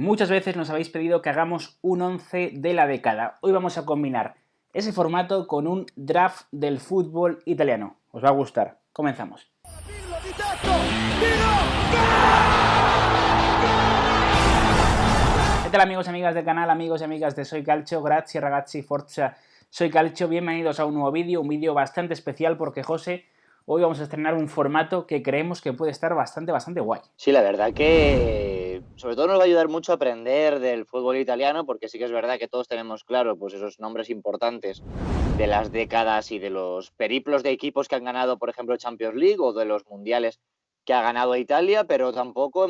Muchas veces nos habéis pedido que hagamos un 11 de la década. Hoy vamos a combinar ese formato con un draft del fútbol italiano. Os va a gustar. Comenzamos. ¿Qué tal, amigos y amigas del canal, amigos y amigas de Soy Calcio? Grazie ragazzi, forza Soy Calcio. Bienvenidos a un nuevo vídeo, un vídeo bastante especial porque, José, hoy vamos a estrenar un formato que creemos que puede estar bastante guay. Sí, la verdad que sobre todo nos va a ayudar mucho a aprender del fútbol italiano, porque sí que es verdad que todos tenemos claro pues esos nombres importantes de las décadas y de los periplos de equipos que han ganado, por ejemplo, Champions League o de los mundiales que ha ganado Italia, pero tampoco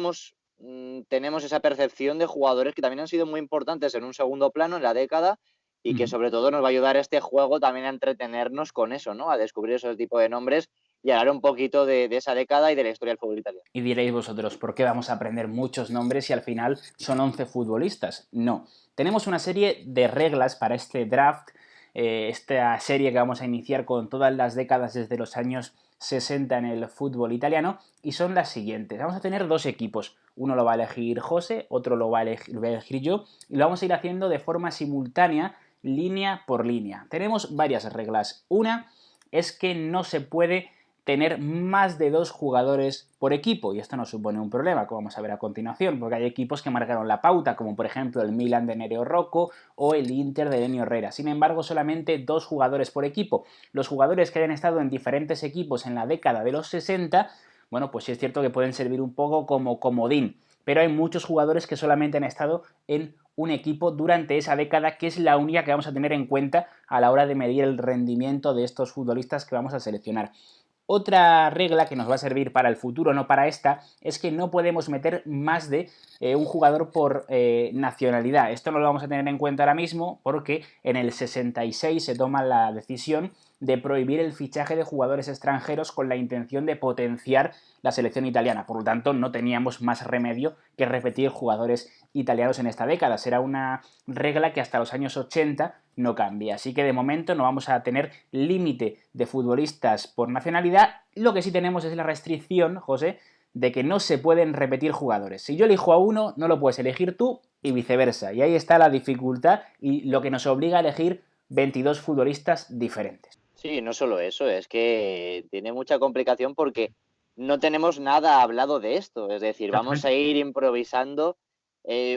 tenemos esa percepción de jugadores que también han sido muy importantes en un segundo plano en la década y que sobre todo nos va a ayudar este juego también a entretenernos con eso, ¿no? A descubrir esos tipos de nombres y hablar un poquito de esa década y de la historia del fútbol italiano. Y diréis vosotros, ¿por qué vamos a aprender muchos nombres si al final son 11 futbolistas? No. Tenemos una serie de reglas para este draft, esta serie que vamos a iniciar con todas las décadas desde los años 60 en el fútbol italiano, y son las siguientes. Vamos a tener dos equipos. Uno lo va a elegir José, otro lo voy a elegir yo, y lo vamos a ir haciendo de forma simultánea, línea por línea. Tenemos varias reglas. Una es que no se puede tener más de dos jugadores por equipo, y esto no supone un problema, como vamos a ver a continuación, porque hay equipos que marcaron la pauta, como por ejemplo el Milan de Nereo Rocco o el Inter de Ennio Herrera. Sin embargo, solamente dos jugadores por equipo. Los jugadores que hayan estado en diferentes equipos en la década de los 60, bueno, pues sí es cierto que pueden servir un poco como comodín, pero hay muchos jugadores que solamente han estado en un equipo durante esa década, que es la única que vamos a tener en cuenta a la hora de medir el rendimiento de estos futbolistas que vamos a seleccionar. Otra regla que nos va a servir para el futuro, no para esta, es que no podemos meter más de un jugador por nacionalidad. Esto no lo vamos a tener en cuenta ahora mismo porque en el 66 se toma la decisión de prohibir el fichaje de jugadores extranjeros con la intención de potenciar la selección italiana. Por lo tanto, no teníamos más remedio que repetir jugadores italianos en esta década. Será una regla que hasta los años 80 no cambia. Así que de momento no vamos a tener límite de futbolistas por nacionalidad. Lo que sí tenemos es la restricción, José, de que no se pueden repetir jugadores. Si yo elijo a uno, no lo puedes elegir tú y viceversa. Y ahí está la dificultad y lo que nos obliga a elegir 22 futbolistas diferentes. Sí, no solo eso, es que tiene mucha complicación porque no tenemos nada hablado de esto. Es decir, vamos a ir improvisando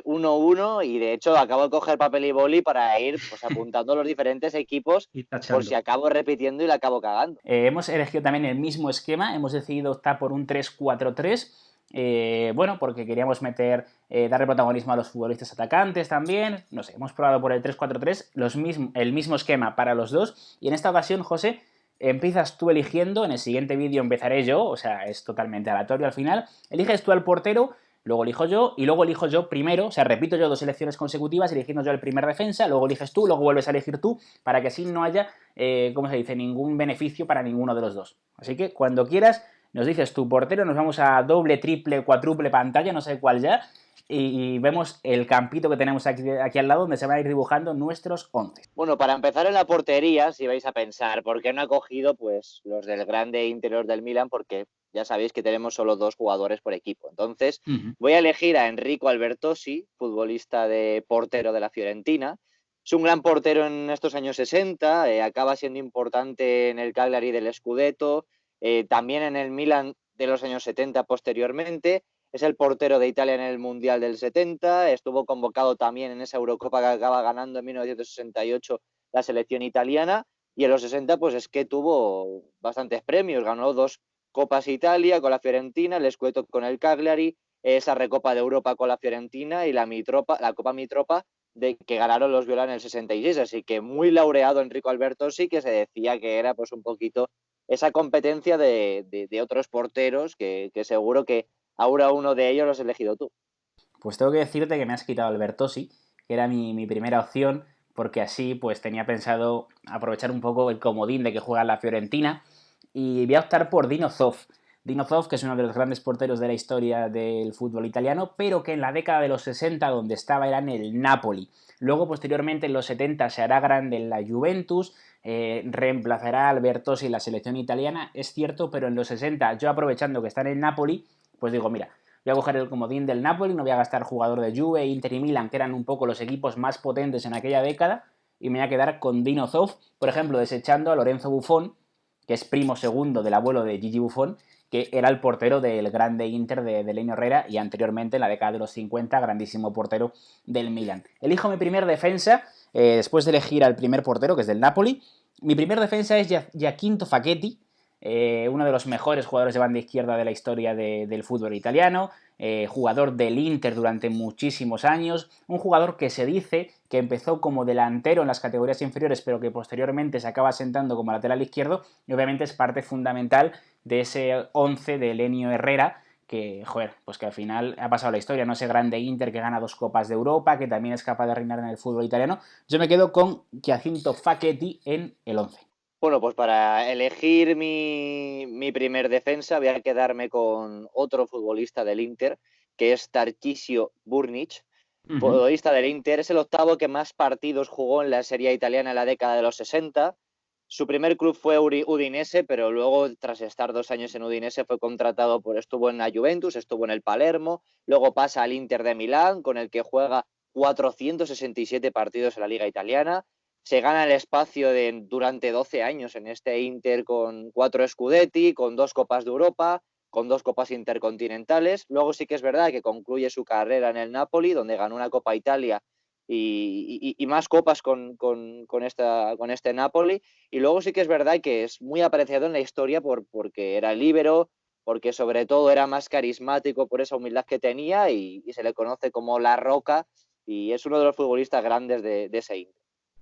uno a uno y de hecho acabo de coger papel y boli para ir pues apuntando los diferentes equipos Y por tachando. si acabo repitiendo y la acabo cagando. Hemos elegido también el mismo esquema, hemos decidido optar por un 3-4-3. Bueno, porque queríamos darle protagonismo a los futbolistas atacantes también. No sé, hemos probado por el 3-4-3 el mismo esquema para los dos. Y en esta ocasión, José, empiezas tú eligiendo. En el siguiente vídeo empezaré yo, o sea, es totalmente aleatorio al final. Eliges tú al portero, luego elijo yo, y luego elijo yo primero, o sea, repito yo dos elecciones consecutivas, eligiendo yo el primer defensa, luego eliges tú, luego vuelves a elegir tú, para que así no haya, ¿cómo se dice?, ningún beneficio para ninguno de los dos. Así que cuando quieras, nos dices tu portero, nos vamos a doble, triple, cuádruple pantalla, no sé cuál ya, y vemos el campito que tenemos aquí al lado donde se van a ir dibujando nuestros 11. Bueno, para empezar en la portería, si vais a pensar, ¿por qué no ha cogido pues los del grande interior del Milan? Porque ya sabéis que tenemos solo dos jugadores por equipo. Entonces, voy a elegir a Enrico Albertosi, futbolista de portero de la Fiorentina. Es un gran portero en estos años 60, acaba siendo importante en el Cagliari del Scudetto, también en el Milan de los años 70 posteriormente. Es el portero de Italia en el Mundial del 70, estuvo convocado también en esa Eurocopa que acaba ganando en 1968 la selección italiana, y en los 60 pues es que tuvo bastantes premios, ganó dos Copas Italia con la Fiorentina, el Scudetto con el Cagliari, esa Recopa de Europa con la Fiorentina y la Copa Mitropa que ganaron los Viola en el 66, así que muy laureado Enrico Albertosi, que se decía que era pues un poquito esa competencia de otros porteros que seguro que ahora uno de ellos lo has elegido tú. Pues tengo que decirte que me has quitado el Bertossi, que era mi primera opción, porque así pues tenía pensado aprovechar un poco el comodín de que juega la Fiorentina, y voy a optar por Dino Zoff. Dino Zoff, que es uno de los grandes porteros de la historia del fútbol italiano, pero que en la década de los 60 donde estaba era en el Napoli. Luego, posteriormente, en los 70 se hará grande en la Juventus, reemplazará a Albertosi en la selección italiana, es cierto, pero en los 60, yo aprovechando que está en el Napoli, pues digo, mira, voy a coger el comodín del Napoli, no voy a gastar jugador de Juve, Inter y Milan, que eran un poco los equipos más potentes en aquella década, y me voy a quedar con Dino Zoff, por ejemplo, desechando a Lorenzo Buffon, que es primo segundo del abuelo de Gigi Buffon, que era el portero del grande Inter de Lenio Herrera y anteriormente, en la década de los 50, grandísimo portero del Milan. Elijo mi primer defensa, después de elegir al primer portero, que es del Napoli. Mi primer defensa es Giacinto Facchetti, uno de los mejores jugadores de banda izquierda de la historia del fútbol italiano, jugador del Inter durante muchísimos años, un jugador que se dice que empezó como delantero en las categorías inferiores, pero que posteriormente se acaba sentando como lateral izquierdo, y obviamente es parte fundamental de ese 11 de Lenio Herrera, que, joder, pues que al final ha pasado la historia, ¿no? Ese grande Inter que gana 2 Copas de Europa, que también es capaz de reinar en el fútbol italiano. Yo me quedo con Giacinto Facchetti en el 11. Bueno, pues para elegir mi primer defensa voy a quedarme con otro futbolista del Inter, que es Tarcisio Burnic. Futbolista del Inter, es el octavo que más partidos jugó en la Serie italiana en la década de los 60. Su primer club fue Udinese, pero luego, tras estar 2 años en Udinese, fue contratado estuvo en la Juventus, estuvo en el Palermo, luego pasa al Inter de Milán, con el que juega 467 partidos en la Liga Italiana. Se gana el espacio durante 12 años en este Inter con 4 Scudetti, con 2 Copas de Europa, con 2 Copas Intercontinentales. Luego sí que es verdad que concluye su carrera en el Napoli, donde ganó una Copa Italia y más copas con este Napoli. Y luego sí que es verdad que es muy apreciado en la historia porque era líbero, porque sobre todo era más carismático por esa humildad que tenía y se le conoce como La Roca y es uno de los futbolistas grandes de ese Inter.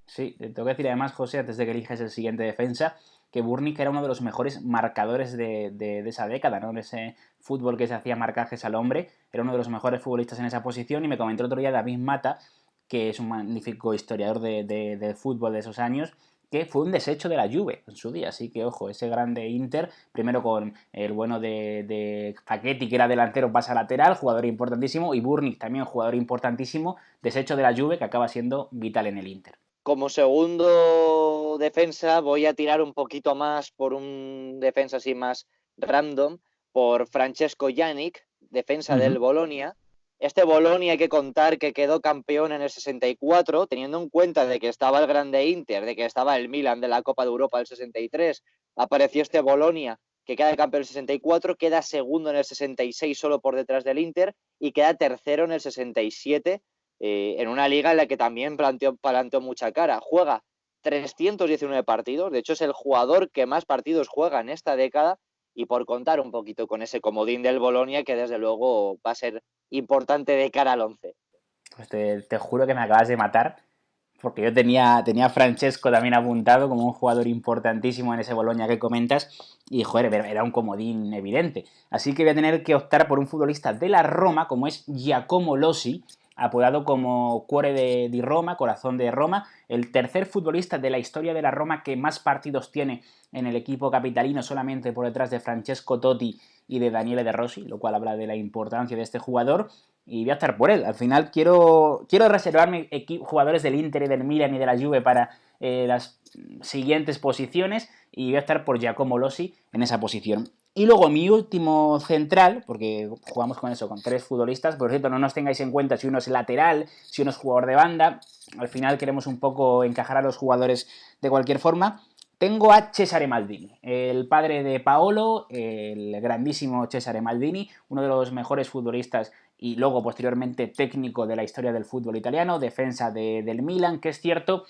Sí, te tengo que decir además, José, antes de que eliges el siguiente defensa, que Burnic era uno de los mejores marcadores de esa década, ¿no? En ese fútbol que se hacía marcajes al hombre, era uno de los mejores futbolistas en esa posición y me comentó el otro día David Mata, que es un magnífico historiador de fútbol de esos años, que fue un desecho de la Juve en su día, así que ojo, ese grande Inter, primero con el bueno de Facchetti, que era delantero, pasa lateral, jugador importantísimo, y Burnic también jugador importantísimo, desecho de la Juve, que acaba siendo vital en el Inter. Como segundo defensa voy a tirar un poquito más por un defensa así más random, por Francesco Yannick, defensa del Bolonia. Este Bolonia hay que contar que quedó campeón en el 64, teniendo en cuenta de que estaba el grande Inter, de que estaba el Milan de la Copa de Europa del 63, apareció este Bolonia que queda campeón en el 64, queda segundo en el 66 solo por detrás del Inter y queda tercero en el 67 en una liga en la que también planteó mucha cara. Juega 319 partidos, de hecho es el jugador que más partidos juega en esta década y por contar un poquito con ese comodín del Bolonia que desde luego va a ser importante de cara al 11. Pues te juro que me acabas de matar, porque yo tenía a Francesco también apuntado como un jugador importantísimo en ese Boloña que comentas, y joder, era un comodín evidente. Así que voy a tener que optar por un futbolista de la Roma, como es Giacomo Lossi, apodado como Cuore di Roma, corazón de Roma, el tercer futbolista de la historia de la Roma que más partidos tiene en el equipo capitalino, solamente por detrás de Francesco Totti y de Daniele De Rossi, lo cual habla de la importancia de este jugador, y voy a estar por él. Al final quiero reservarme jugadores del Inter y del Milan y de la Juve para las siguientes posiciones, y voy a estar por Giacomo Lossi en esa posición. Y luego mi último central, porque jugamos con eso, con 3 futbolistas. Por cierto, no nos tengáis en cuenta si uno es lateral, si uno es jugador de banda. Al final queremos un poco encajar a los jugadores de cualquier forma. Tengo a Cesare Maldini, el padre de Paolo, el grandísimo Cesare Maldini, uno de los mejores futbolistas y luego posteriormente técnico de la historia del fútbol italiano, defensa del Milan, que es cierto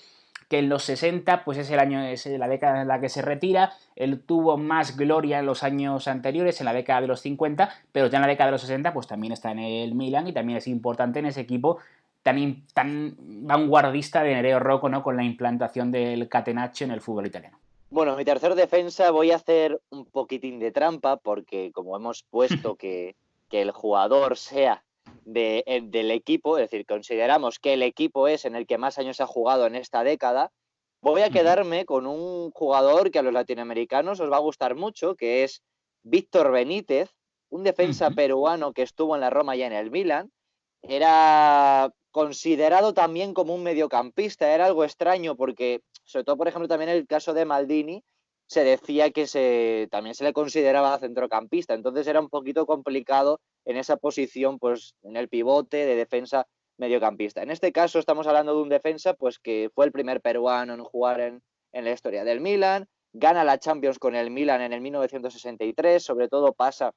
que en los 60 pues es la década en la que se retira. Él tuvo más gloria en los años anteriores, en la década de los 50, pero ya en la década de los 60 pues también está en el Milan y también es importante en ese equipo tan vanguardista de Nereo Rocco, ¿no? Con la implantación del catenaccio en el fútbol italiano. Bueno, mi tercer defensa voy a hacer un poquitín de trampa porque como hemos puesto que el jugador sea del equipo, es decir, consideramos que el equipo es en el que más años ha jugado en esta década, voy a quedarme con un jugador que a los latinoamericanos os va a gustar mucho, que es Víctor Benítez, un defensa peruano que estuvo en la Roma y en el Milan. Era considerado también como un mediocampista, era algo extraño porque, sobre todo, por ejemplo, también el caso de Maldini, se decía que también se le consideraba centrocampista, entonces era un poquito complicado en esa posición, pues en el pivote de defensa mediocampista. En este caso estamos hablando de un defensa pues que fue el primer peruano en jugar en la historia del Milan, gana la Champions con el Milan en el 1963, sobre todo pasa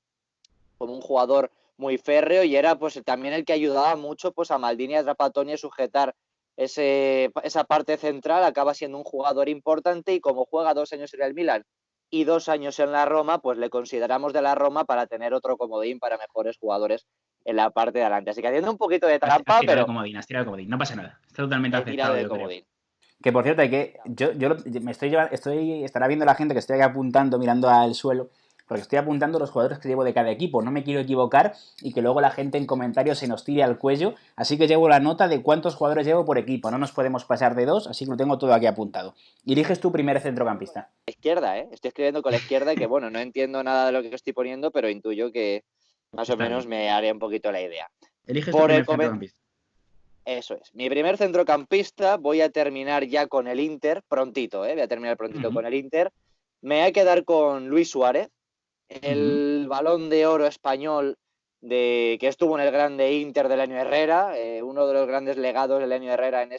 como un jugador muy férreo y era pues también el que ayudaba mucho pues a Maldini y a Trapattoni a sujetar esa parte central, acaba siendo un jugador importante y como juega 2 años en el Milan y 2 años en la Roma, pues le consideramos de la Roma para tener otro comodín para mejores jugadores en la parte de adelante. Así que haciendo un poquito de Has trampa, tirado de pero comodín, no pasa nada. Está totalmente he tirado aceptado, de yo creo. comodín. Que por cierto, hay que estará viendo la gente que estoy aquí apuntando, mirando al suelo, porque estoy apuntando los jugadores que llevo de cada equipo. No me quiero equivocar y que luego la gente en comentarios se nos tire al cuello. Así que llevo la nota de cuántos jugadores llevo por equipo. No nos podemos pasar de 2, así que lo tengo todo aquí apuntado. Eliges tu primer centrocampista. Izquierda, ¿eh? Estoy escribiendo con la izquierda que, bueno, no entiendo nada de lo que estoy poniendo, pero intuyo que más o Está menos bien. me haré un poquito la idea. Eliges tu Por el primer comen- centrocampista. Eso es. Mi primer centrocampista, voy a terminar ya con el Inter, prontito, ¿eh? Voy a terminar prontito con el Inter. Me voy a quedar con Luis Suárez, el Balón de Oro español que estuvo en el grande Inter del Año Herrera, uno de los grandes legados del Año Herrera en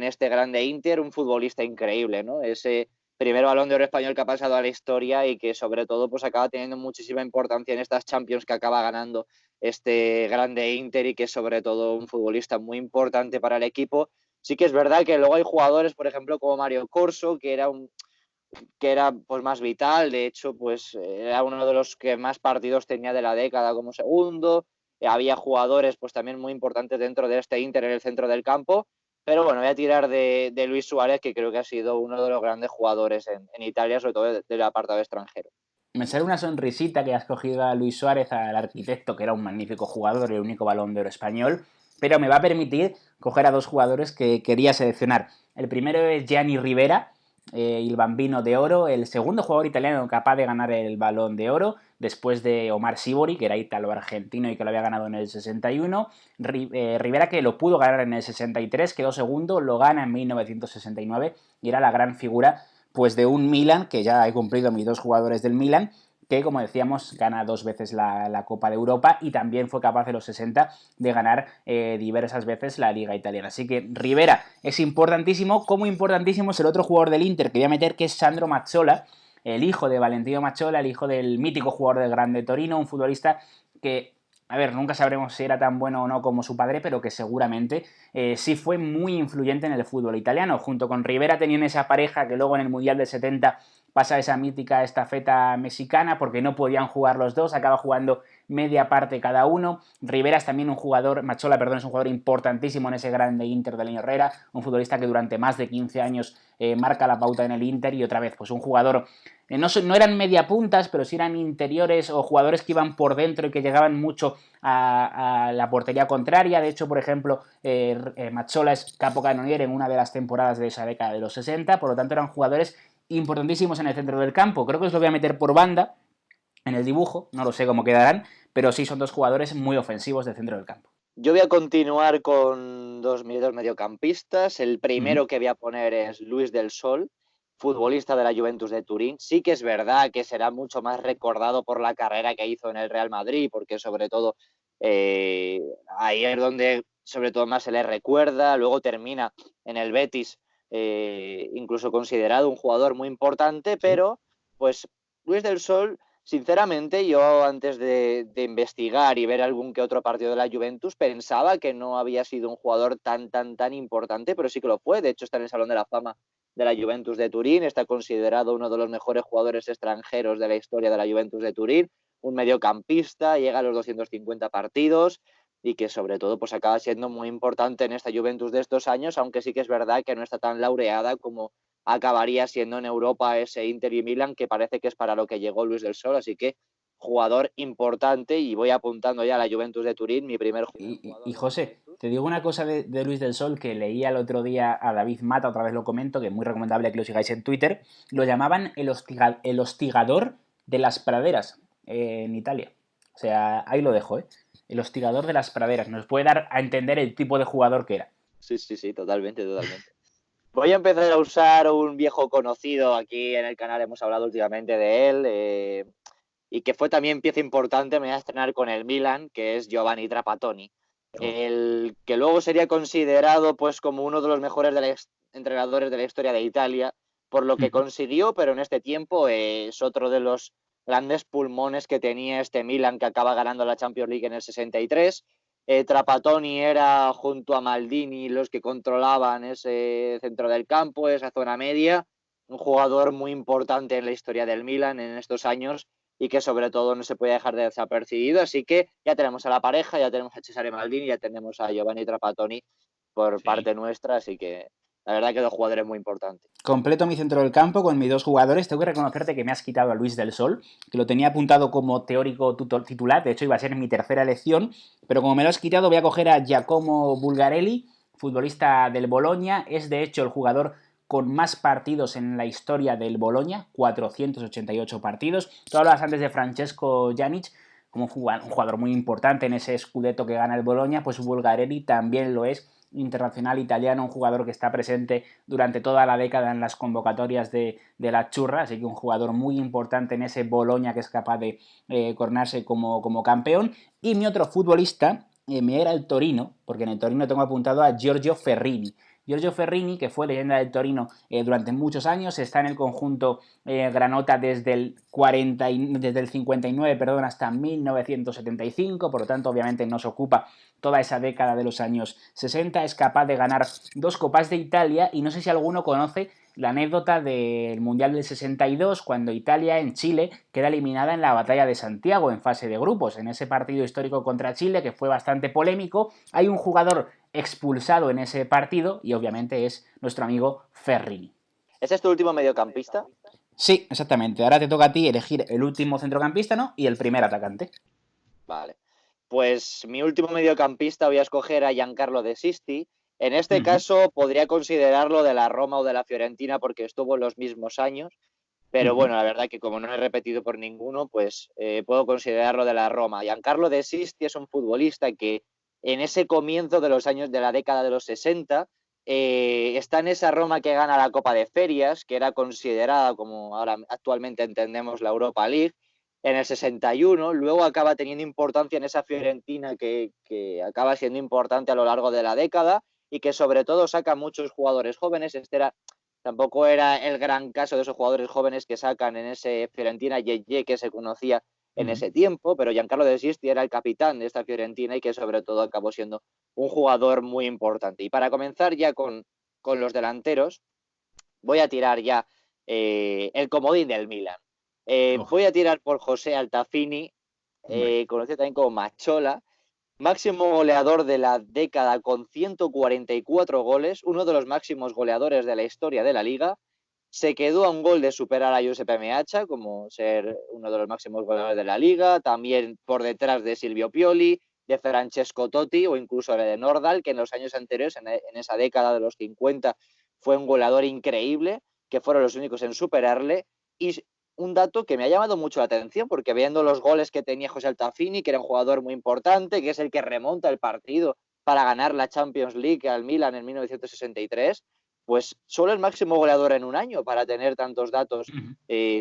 este grande Inter, un futbolista increíble, ¿no? Ese primer Balón de Oro español que ha pasado a la historia y que sobre todo pues acaba teniendo muchísima importancia en estas Champions que acaba ganando este grande Inter y que es sobre todo un futbolista muy importante para el equipo. Sí que es verdad que luego hay jugadores, por ejemplo, como Mario Corso, que era pues más vital, de hecho pues era uno de los que más partidos tenía de la década como segundo, había jugadores pues también muy importantes dentro de este Inter en el centro del campo, pero bueno, voy a tirar de Luis Suárez, que creo que ha sido uno de los grandes jugadores en Italia, sobre todo del apartado extranjero. Me sale una sonrisita que has cogido a Luis Suárez, al arquitecto, que era un magnífico jugador, el único Balón de Oro español, pero me va a permitir coger a dos jugadores que quería seleccionar. El primero es Gianni Rivera, el Bambino de Oro, el segundo jugador italiano capaz de ganar el Balón de Oro, después de Omar Sivori, que era ítalo-argentino y que lo había ganado en el 61. Rivera, que lo pudo ganar en el 63, quedó segundo, lo gana en 1969 y era la gran figura pues de un Milan, que ya he cumplido mis dos jugadores del Milan, que como decíamos gana 2 veces la Copa de Europa y también fue capaz de los 60 de ganar diversas veces la Liga Italiana. Así que Rivera es importantísimo, como importantísimo es el otro jugador del Inter que voy a meter, que es Sandro Mazzola, el hijo de Valentino Mazzola, el hijo del mítico jugador del Grande Torino, un futbolista que, a ver, nunca sabremos si era tan bueno o no como su padre, pero que seguramente sí fue muy influyente en el fútbol italiano. Junto con Rivera tenían esa pareja que luego en el Mundial del 70 pasa esa mítica estafeta mexicana porque no podían jugar los dos, acaba jugando media parte cada uno. Rivera es también un jugador, Mazzola, perdón, es un jugador importantísimo en ese grande Inter del Año Herrera, un futbolista que durante más de 15 años marca la pauta en el Inter y otra vez, pues un jugador no eran media puntas, pero sí eran interiores o jugadores que iban por dentro y que llegaban mucho a la portería contraria. De hecho, por ejemplo, Mazzola es capocannoniere en una de las temporadas de esa década de los 60, por lo tanto eran jugadores importantísimos en el centro del campo. Creo que os lo voy a meter por banda en el dibujo, no lo sé cómo quedarán, pero sí son dos jugadores muy ofensivos del centro del campo. Yo voy a continuar con mis dos mediocampistas. El primero que voy a poner es Luis del Sol, futbolista de la Juventus de Turín. Sí que es verdad que será mucho más recordado por la carrera que hizo en el Real Madrid, porque sobre todo ahí es donde sobre todo más se le recuerda. Luego termina en el Betis, incluso considerado un jugador muy importante, pero pues Luis del Sol, sinceramente, yo antes de investigar y ver algún que otro partido de la Juventus, pensaba que no había sido un jugador tan importante, pero sí que lo fue. De hecho, está en el Salón de la Fama de la Juventus de Turín, está considerado uno de los mejores jugadores extranjeros de la historia de la Juventus de Turín, un mediocampista, llega a los 250 partidos y que sobre todo pues acaba siendo muy importante en esta Juventus de estos años, aunque sí que es verdad que no está tan laureada como acabaría siendo en Europa ese Inter y Milan, que parece que es para lo que llegó Luis del Sol, así que jugador importante, y voy apuntando ya a la Juventus de Turín, mi primer Y José, te digo una cosa de Luis del Sol que leía el otro día a David Mata, otra vez lo comento, que es muy recomendable que lo sigáis en Twitter. Lo llamaban el hostigador de las praderas en Italia. O sea, ahí lo dejo, ¿eh? El hostigador de las praderas. Nos puede dar a entender el tipo de jugador que era. Sí, totalmente. Voy a empezar a usar un viejo conocido, aquí en el canal hemos hablado últimamente de él, y que fue también pieza importante, me voy a estrenar con el Milan, que es Giovanni Trapattoni, Oh. el que luego sería considerado pues como uno de los mejores entrenadores de la historia de Italia, por lo que consiguió, pero en este tiempo es otro de los grandes pulmones que tenía este Milan, que acaba ganando la Champions League en el 63. Trapattoni era, junto a Maldini, los que controlaban ese centro del campo, esa zona media, un jugador muy importante en la historia del Milan en estos años y que sobre todo no se puede dejar de desapercibido. Así que ya tenemos a la pareja, ya tenemos a Cesare Maldini, ya tenemos a Giovanni Trapattoni por Sí. parte nuestra, así que la verdad que dos jugadores muy importantes. Completo mi centro del campo con mis dos jugadores. Tengo que reconocerte que me has quitado a Luis del Sol, que lo tenía apuntado como teórico titular. De hecho, iba a ser mi tercera elección. Pero como me lo has quitado, voy a coger a Giacomo Bulgarelli, futbolista del Bologna. Es de hecho el jugador con más partidos en la historia del Bologna, 488 partidos. Tú hablabas antes de Francesco Janic como un jugador muy importante en ese Scudetto que gana el Bologna, pues Bulgarelli también lo es, internacional italiano, un jugador que está presente durante toda la década en las convocatorias de la churra, así que un jugador muy importante en ese Bologna que es capaz de coronarse como campeón. Y mi otro futbolista me era el Torino, porque en el Torino tengo apuntado a Giorgio Ferrini. Giorgio Ferrini, que fue leyenda del Torino durante muchos años, está en el conjunto granota desde el 59 perdón, hasta 1975, por lo tanto obviamente nos ocupa toda esa década de los años 60, es capaz de ganar 2 Copas de Italia y no sé si alguno conoce la anécdota del Mundial del 62, cuando Italia en Chile queda eliminada en la Batalla de Santiago en fase de grupos. En ese partido histórico contra Chile, que fue bastante polémico, hay un jugador expulsado en ese partido y obviamente es nuestro amigo Ferrini. ¿Ese es tu último mediocampista? Sí, exactamente. Ahora te toca a ti elegir el último centrocampista, ¿no? Y el primer atacante. Vale. Pues mi último mediocampista voy a escoger a Giancarlo De Sisti. En este caso podría considerarlo de la Roma o de la Fiorentina porque estuvo en los mismos años, pero bueno, la verdad que como no he repetido por ninguno, pues puedo considerarlo de la Roma. Giancarlo De Sisti es un futbolista que en ese comienzo de los años de la década de los 60 está en esa Roma que gana la Copa de Ferias, que era considerada como ahora actualmente entendemos la Europa League en el 61, luego acaba teniendo importancia en esa Fiorentina que acaba siendo importante a lo largo de la década y que sobre todo saca muchos jugadores jóvenes. Tampoco era el gran caso de esos jugadores jóvenes que sacan en ese Fiorentina Yeye que se conocía en ese tiempo, pero Giancarlo De Sisti era el capitán de esta Fiorentina y que sobre todo acabó siendo un jugador muy importante. Y para comenzar ya con los delanteros, voy a tirar ya el comodín del Milan. Voy a tirar por José Altafini, conocido también como Machola, máximo goleador de la década con 144 goles, uno de los máximos goleadores de la historia de la liga. Se quedó a un gol de superar a Giuseppe Meazza como ser uno de los máximos goleadores de la liga, también por detrás de Silvio Pioli, de Francesco Totti o incluso de Nordal, que en los años anteriores, en esa década de los 50, fue un goleador increíble, que fueron los únicos en superarle. Y un dato que me ha llamado mucho la atención, porque viendo los goles que tenía José Altafini, que era un jugador muy importante, que es el que remonta el partido para ganar la Champions League al Milan en 1963, pues solo es máximo goleador en un año para tener tantos datos.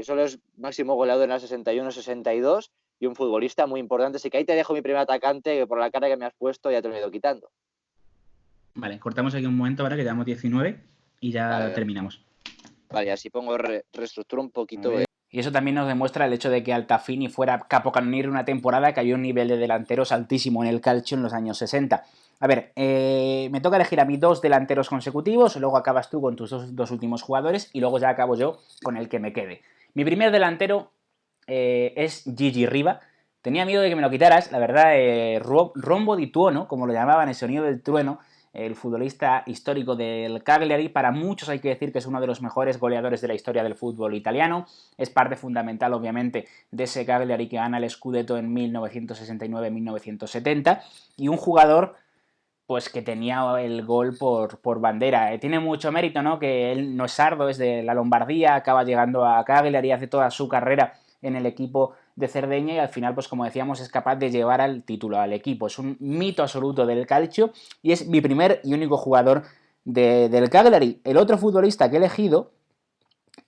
Solo es máximo goleador en la 61-62 y un futbolista muy importante. Así que ahí te dejo mi primer atacante, que por la cara que me has puesto ya te lo he ido quitando. Vale, cortamos aquí un momento ahora que llevamos 19 y ya Vale, terminamos. vale, así pongo, reestructuro un poquito. Y eso también nos demuestra el hecho de que Altafini fuera capocannoniere una temporada que había un nivel de delanteros altísimo en el calcio en los años 60. A ver, me toca elegir a mí 2 delanteros consecutivos, luego acabas tú con tus dos últimos jugadores y luego ya acabo yo con el que me quede. Mi primer delantero es Gigi Riva. Tenía miedo de que me lo quitaras, la verdad, Rombo di Tuono, como lo llamaban, el sonido del trueno, el futbolista histórico del Cagliari. Para muchos hay que decir que es uno de los mejores goleadores de la historia del fútbol italiano. Es parte fundamental, obviamente, de ese Cagliari que gana el Scudetto en 1969-1970. Y un jugador pues que tenía el gol por bandera. Tiene mucho mérito, ¿no? Que él no es sardo, es de la Lombardía, acaba llegando a Cagliari, hace toda su carrera en el equipo de Cerdeña y al final, pues como decíamos, es capaz de llevar al título al equipo. Es un mito absoluto del calcio y es mi primer y único jugador del Cagliari. El otro futbolista que he elegido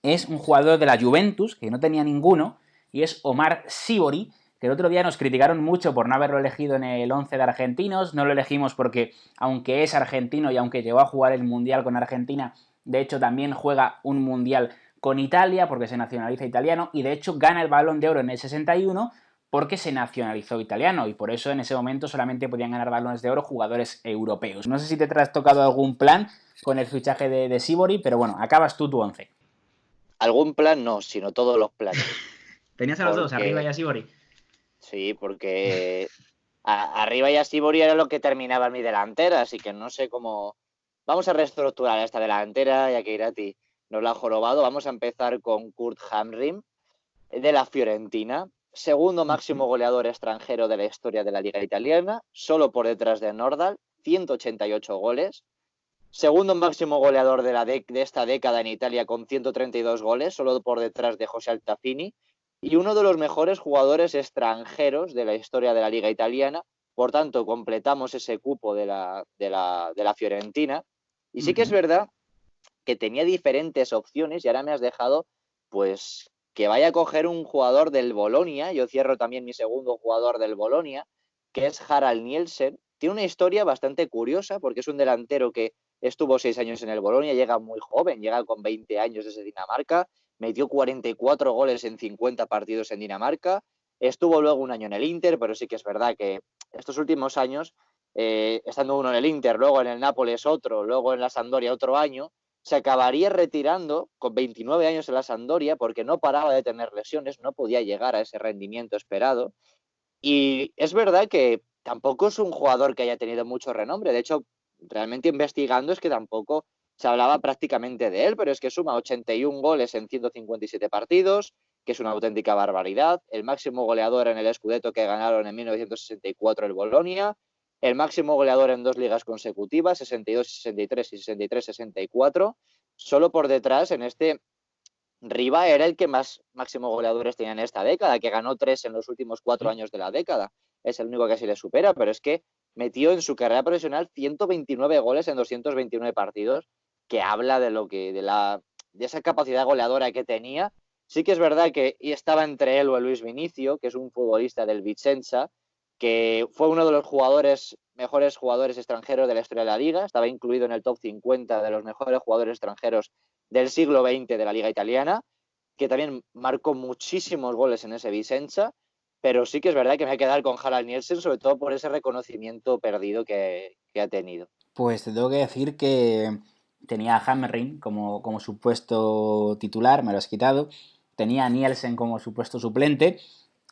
es un jugador de la Juventus, que no tenía ninguno, y es Omar Sívori, que el otro día nos criticaron mucho por no haberlo elegido en el 11 de argentinos. No lo elegimos porque, aunque es argentino y aunque llegó a jugar el Mundial con Argentina, de hecho también juega un Mundial con Italia, porque se nacionaliza italiano, y de hecho gana el Balón de Oro en el 61 porque se nacionalizó italiano, y por eso en ese momento solamente podían ganar balones de oro jugadores europeos. No sé si te has tocado algún plan con el fichaje de Sívori, pero bueno, acabas tú tu 11. Algún plan no, sino todos los planes. Tenías a los dos, arriba y a Sívori. Sí, porque arriba y a Sívori era lo que terminaba en mi delantera, así que no sé cómo. Vamos a reestructurar esta delantera, ya que Irati nos la ha jorobado. Vamos a empezar con Kurt Hamrim, de la Fiorentina, segundo máximo goleador extranjero de la historia de la Liga Italiana, solo por detrás de Nordal, 188 goles. Segundo máximo goleador de esta década en Italia con 132 goles, solo por detrás de José Altafini, y uno de los mejores jugadores extranjeros de la historia de la Liga Italiana. Por tanto, completamos ese cupo de la Fiorentina. Y sí que es verdad que tenía diferentes opciones y ahora me has dejado, pues, que vaya a coger un jugador del Bolonia. Yo cierro también mi segundo jugador del Bolonia, que es Harald Nielsen. Tiene una historia bastante curiosa porque es un delantero que estuvo 6 años en el Bolonia, llega muy joven, llega con 20 años desde Dinamarca, metió 44 goles en 50 partidos en Dinamarca, estuvo luego un año en el Inter, pero sí que es verdad que estos últimos años, estando uno en el Inter, luego en el Nápoles otro, luego en la Sampdoria otro año, se acabaría retirando con 29 años en la Sampdoria porque no paraba de tener lesiones, no podía llegar a ese rendimiento esperado. Y es verdad que tampoco es un jugador que haya tenido mucho renombre. De hecho, realmente investigando es que tampoco se hablaba prácticamente de él, pero es que suma 81 goles en 157 partidos, que es una auténtica barbaridad. El máximo goleador en el Scudetto que ganaron en 1964 el Bolonia. El máximo goleador en 2 ligas consecutivas, 62-63 y 63-64. Solo por detrás, en este Riva era el que más máximo goleadores tenía en esta década, que ganó 3 en los últimos 4 años de la década. Es el único que se le supera, pero es que metió en su carrera profesional 129 goles en 229 partidos, que habla de esa capacidad goleadora que tenía. Sí que es verdad que estaba entre él o Luis Vinicio, que es un futbolista del Vicenza, que fue uno de los mejores jugadores extranjeros de la historia de la liga, estaba incluido en el top 50 de los mejores jugadores extranjeros del siglo XX de la Liga Italiana, que también marcó muchísimos goles en ese Vicenza, pero sí que es verdad que me voy a quedar con Harald Nielsen, sobre todo por ese reconocimiento perdido que ha tenido. Pues te tengo que decir que tenía a Hammerring como supuesto titular, me lo has quitado. Tenía a Nielsen como supuesto suplente.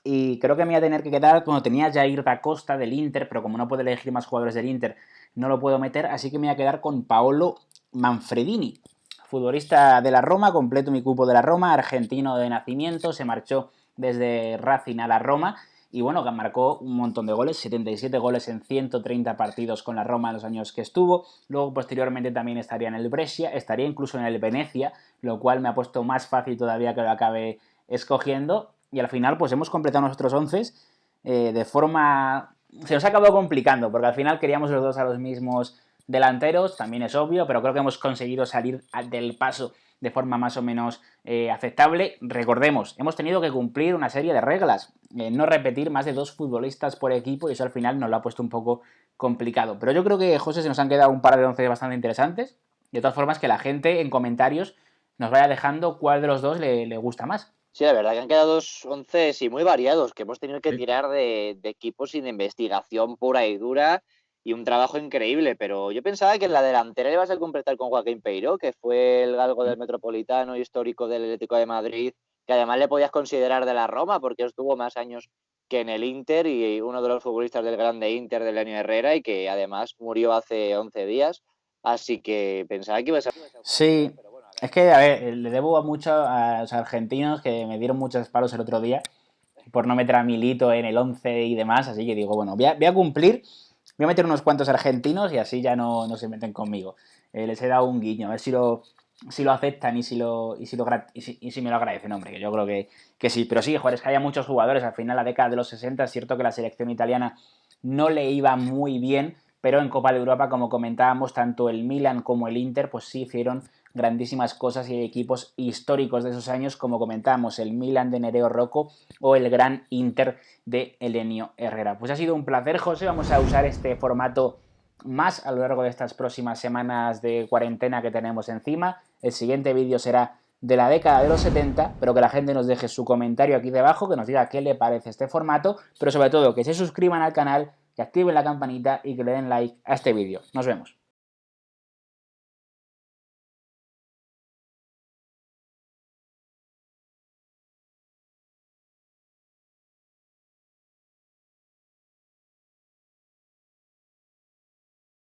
Y creo que me voy a tener que quedar cuando tenía a Jair da Costa del Inter, pero como no puedo elegir más jugadores del Inter, no lo puedo meter, así que me voy a quedar con Paolo Manfredini, futbolista de la Roma, completo mi cupo de la Roma, argentino de nacimiento, se marchó desde Racing a la Roma y bueno, marcó un montón de goles, 77 goles en 130 partidos con la Roma en los años que estuvo. Luego posteriormente también estaría en el Brescia, estaría incluso en el Venecia, lo cual me ha puesto más fácil todavía que lo acabe escogiendo. Y al final pues hemos completado nuestros 11 de forma... Se nos ha acabado complicando porque al final queríamos los dos a los mismos delanteros, también es obvio, pero creo que hemos conseguido salir del paso de forma más o menos aceptable. Recordemos, hemos tenido que cumplir una serie de reglas, no repetir más de 2 futbolistas por equipo y eso al final nos lo ha puesto un poco complicado. Pero yo creo que, José, se nos han quedado un par de 11 bastante interesantes. De todas formas, que la gente en comentarios nos vaya dejando cuál de los dos le gusta más. Sí, la verdad que han quedado 11 y muy variados, que hemos tenido que tirar de equipos sin investigación pura y dura y un trabajo increíble, pero yo pensaba que en la delantera ibas a completar con Joaquín Peiró, que fue el galgo del Metropolitano histórico del Atlético de Madrid, que además le podías considerar de la Roma porque estuvo más años que en el Inter y uno de los futbolistas del grande Inter de Lenio Herrera y que además murió hace 11 días, así que pensaba que ibas a... Sí, es que, a ver, le debo mucho a los argentinos que me dieron muchos palos el otro día por no meter a Milito en el 11 y demás, así que digo, bueno, voy a cumplir, voy a meter unos cuantos argentinos y así ya no se meten conmigo. Les he dado un guiño, a ver si lo aceptan y si me lo agradecen, hombre, que yo creo que sí. Pero sí, joder, es que había muchos jugadores, al final la década de los 60 es cierto que la selección italiana no le iba muy bien, pero en Copa de Europa, como comentábamos, tanto el Milan como el Inter pues sí hicieron grandísimas cosas y hay equipos históricos de esos años, como comentábamos, el Milan de Nereo Rocco o el gran Inter de Helenio Herrera. Pues ha sido un placer, José, vamos a usar este formato más a lo largo de estas próximas semanas de cuarentena que tenemos encima. El siguiente vídeo será de la década de los 70, pero que la gente nos deje su comentario aquí debajo, que nos diga qué le parece este formato, pero sobre todo que se suscriban al canal, que activen la campanita y que le den like a este vídeo. Nos vemos.